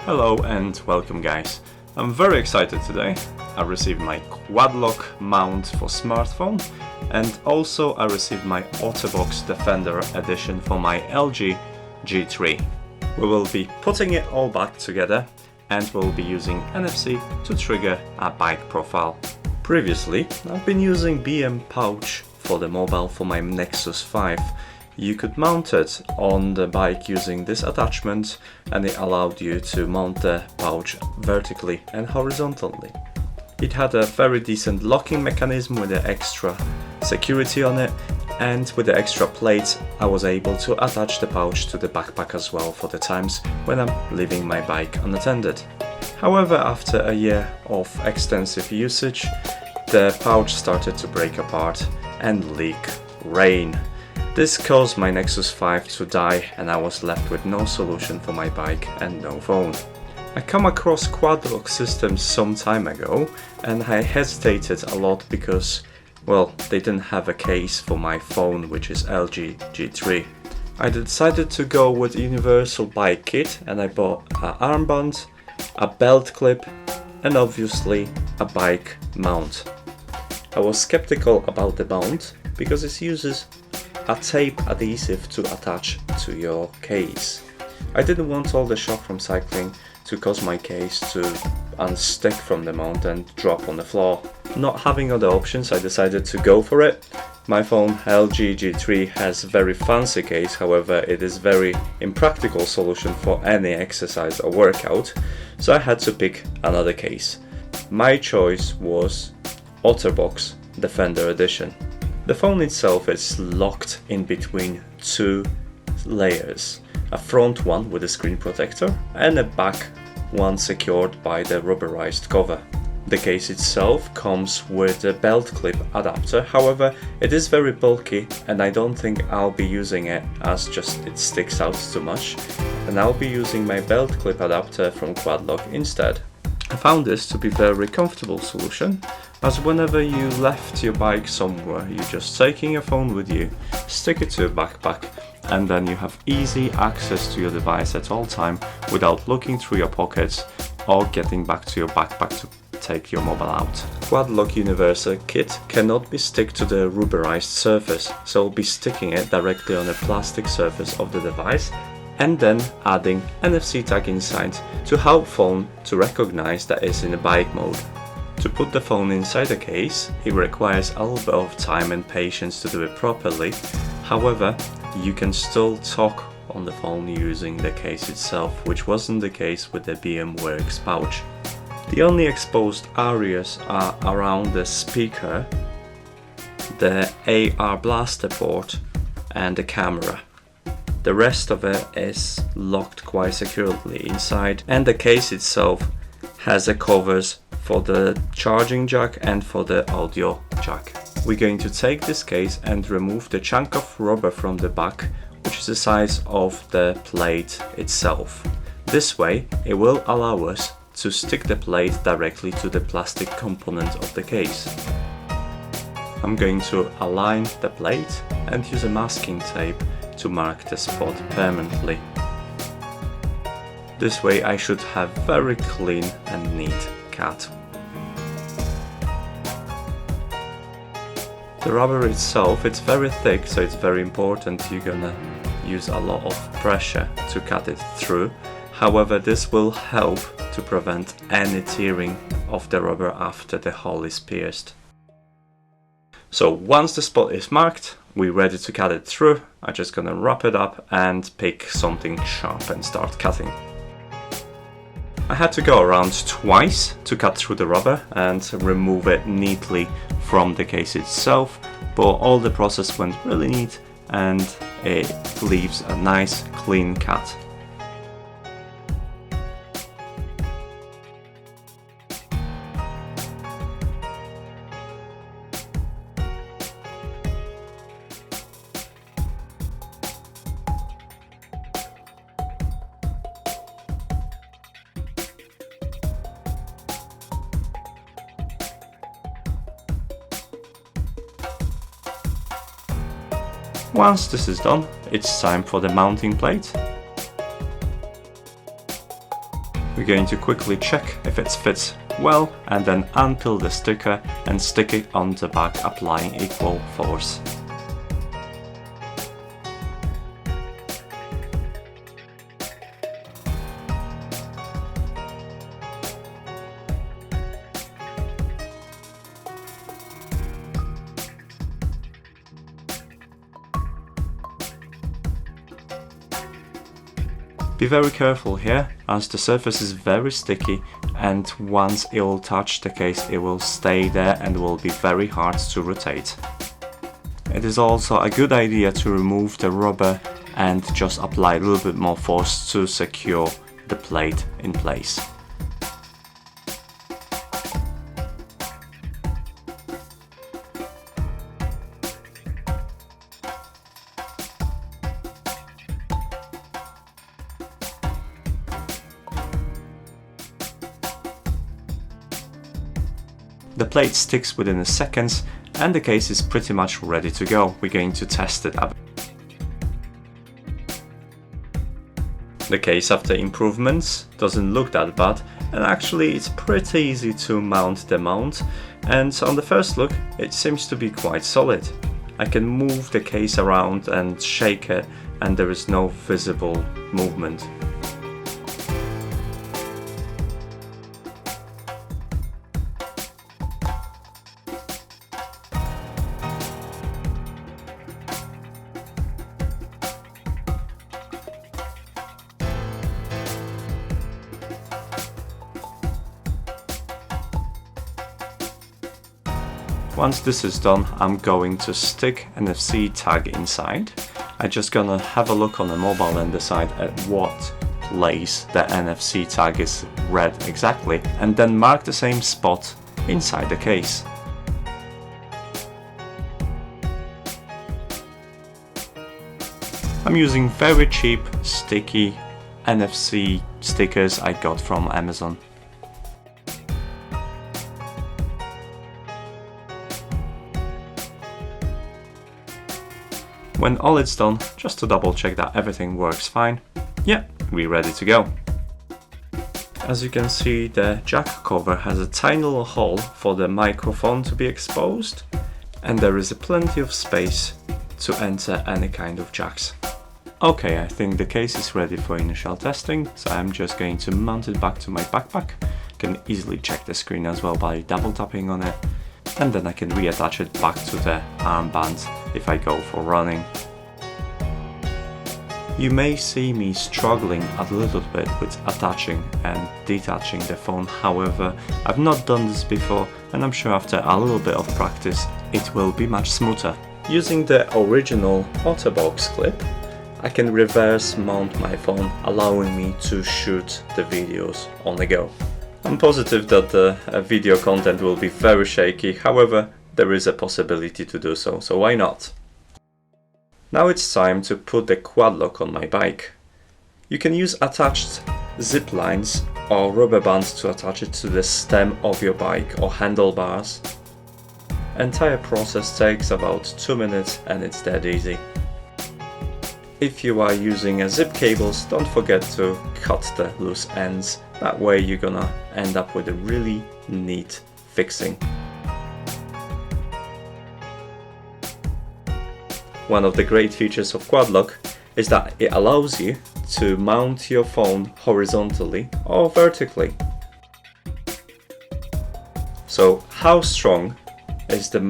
Hello and welcome guys. I'm very excited today. I received my Quadlock mount for smartphone and also I received my Otterbox Defender edition for my LG G3. We will be putting it all back together and we'll be using NFC to trigger a bike profile. Previously, I've been using BM pouch for the mobile for my Nexus 5. You could mount it on the bike using this attachment and it allowed you to mount the pouch vertically and horizontally. It had a very decent locking mechanism with the extra security on it, and with the extra plates I was able to attach the pouch to the backpack as well for the times when I'm leaving my bike unattended. However, after a year of extensive usage, the pouch started to break apart and leak rain. This caused my Nexus 5 to die and I was left with no solution for my bike and no phone. I come across Quadlock systems some time ago and I hesitated a lot because, well, they didn't have a case for my phone, which is LG G3. I decided to go with universal bike kit and I bought an armband, a belt clip and obviously a bike mount. I was skeptical about the mount because it uses a tape adhesive to attach to your case. I didn't want all the shock from cycling to cause my case to unstick from the mount and drop on the floor. Not having other options, I decided to go for it. My phone LG G3 has a very fancy case, however it is very impractical solution for any exercise or workout, so I had to pick another case. My choice was Otterbox Defender edition. The phone itself is locked in between two layers, a front one with a screen protector and a back one secured by the rubberized cover. The case itself comes with a belt clip adapter, however it is very bulky and I don't think I'll be using it as just it sticks out too much, and I'll be using my belt clip adapter from Quadlock instead. I found this to be a very comfortable solution, as whenever you left your bike somewhere, you're just taking your phone with you, stick it to your backpack, and then you have easy access to your device at all time without looking through your pockets or getting back to your backpack to take your mobile out. Quadlock Universal Kit cannot be stick to the rubberized surface, so I'll be sticking it directly on a plastic surface of the device and then adding NFC tag inside to help phone to recognize that it's in a bike mode. To put the phone inside the case, it requires a little bit of time and patience to do it properly. However, you can still talk on the phone using the case itself, which wasn't the case with the BM Works pouch. The only exposed areas are around the speaker, the AR blaster port and the camera. The rest of it is locked quite securely inside, and the case itself has a covers for the charging jack and for the audio jack. We're going to take this case and remove the chunk of rubber from the back, which is the size of the plate itself. This way it will allow us to stick the plate directly to the plastic component of the case. I'm going to align the plate and use a masking tape to mark the spot permanently. This way I should have very clean and neat cat. The rubber itself, it's very thick, so it's very important you're gonna use a lot of pressure to cut it through. However, this will help to prevent any tearing of the rubber after the hole is pierced. So once the spot is marked, we're ready to cut it through. I'm just gonna wrap it up and pick something sharp and start cutting. I had to go around twice to cut through the rubber and remove it neatly from the case itself, but all the process went really neat and it leaves a nice clean cut. Once this is done, it's time for the mounting plate. We're going to quickly check if it fits well and then unpeel the sticker and stick it on the back, applying equal force. Be very careful here, as the surface is very sticky, and once it will touch the case it will stay there and will be very hard to rotate. It is also a good idea to remove the rubber and just apply a little bit more force to secure the plate in place. The plate sticks within a second and the case is pretty much ready to go. We're going to test it up. The case after improvements doesn't look that bad, and actually it's pretty easy to mount the mount, and on the first look it seems to be quite solid. I can move the case around and shake it and there is no visible movement. Once this is done, I'm going to stick an NFC tag inside. I'm just gonna have a look on the mobile and decide at what place the NFC tag is read exactly, and then mark the same spot inside the case. I'm using very cheap sticky NFC stickers I got from Amazon. When all it's done, just to double check that everything works fine, yeah, we're ready to go. As you can see, the jack cover has a tiny little hole for the microphone to be exposed, and there is plenty of space to enter any kind of jacks. Okay, I think the case is ready for initial testing, so I'm just going to mount it back to my backpack. Can easily check the screen as well by double tapping on it, and then I can reattach it back to the armband if I go for running. You may see me struggling a little bit with attaching and detaching the phone, however, I've not done this before and I'm sure after a little bit of practice it will be much smoother. Using the original OtterBox clip, I can reverse mount my phone, allowing me to shoot the videos on the go. I'm positive that the video content will be very shaky, however, there is a possibility to do so, so why not? Now it's time to put the Quadlock on my bike. You can use attached zip lines or rubber bands to attach it to the stem of your bike or handlebars. Entire process takes about 2 minutes and it's dead easy. If you are using zip cables, don't forget to cut the loose ends, that way you're gonna end up with a really neat fixing. One of the great features of Quadlock is that it allows you to mount your phone horizontally or vertically. So how strong is the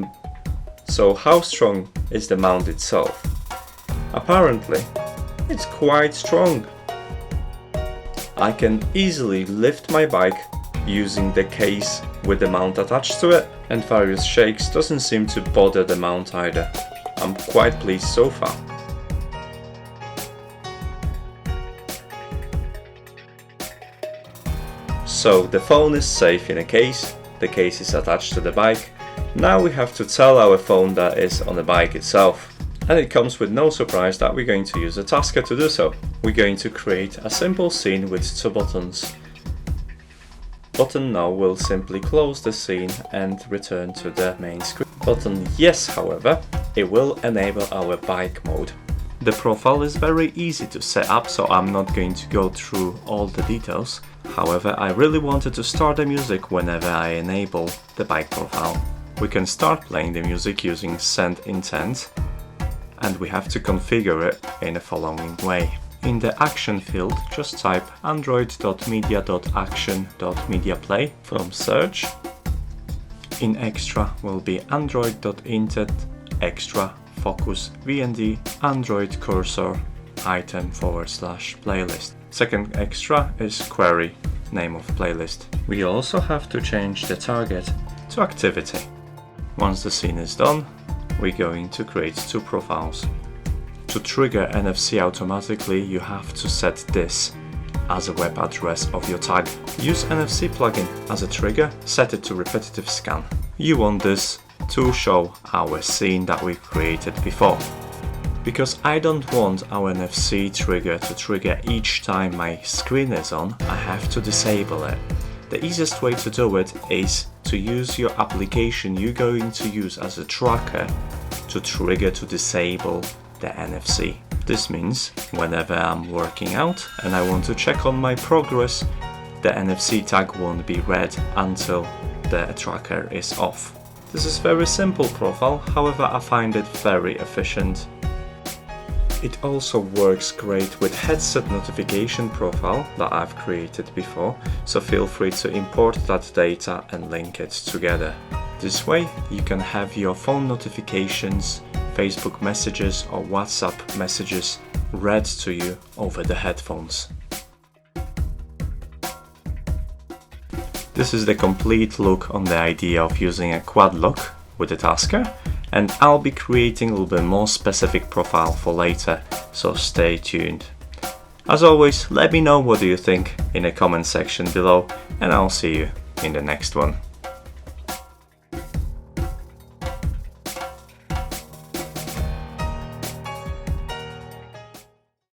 mount itself? Apparently, it's quite strong. I can easily lift my bike using the case with the mount attached to it, and various shakes doesn't seem to bother the mount either. I'm quite pleased so far. So the phone is safe in a case, the case is attached to the bike. Now we have to tell our phone that is on the bike itself. And it comes with no surprise that we're going to use a Tasker to do so. We're going to create a simple scene with 2 buttons. Button No will simply close the scene and return to the main screen. Button Yes, however, it will enable our bike mode. The profile is very easy to set up, so I'm not going to go through all the details. However, I really wanted to start the music whenever I enable the bike profile. We can start playing the music using send intent, and we have to configure it in the following way. In the action field, just type android.media.action.mediaplay from search. In extra will be android.intent extra focus VND android cursor item / playlist. Second extra is query name of playlist. We also have to change the target to activity. Once the scene is done, we're going to create two profiles. To trigger NFC automatically, you have to set this as a web address of your tag. Use NFC plugin as a trigger, set it to repetitive scan. You want this to show our scene that we created before. Because I don't want our NFC trigger to trigger each time my screen is on, I have to disable it. The easiest way to do it is to use your application you're going to use as a tracker to trigger to disable the NFC. This means whenever I'm working out and I want to check on my progress, the NFC tag won't be read until the tracker is off. This is very simple profile, however I find it very efficient. It also works great with headset notification profile that I've created before, so feel free to import that data and link it together. This way you can have your phone notifications, Facebook messages or WhatsApp messages read to you over the headphones. This is the complete look on the idea of using a Quadlock with a Tasker, and I'll be creating a little bit more specific profile for later, so stay tuned. As always, let me know what do you think in the comment section below, and I'll see you in the next one.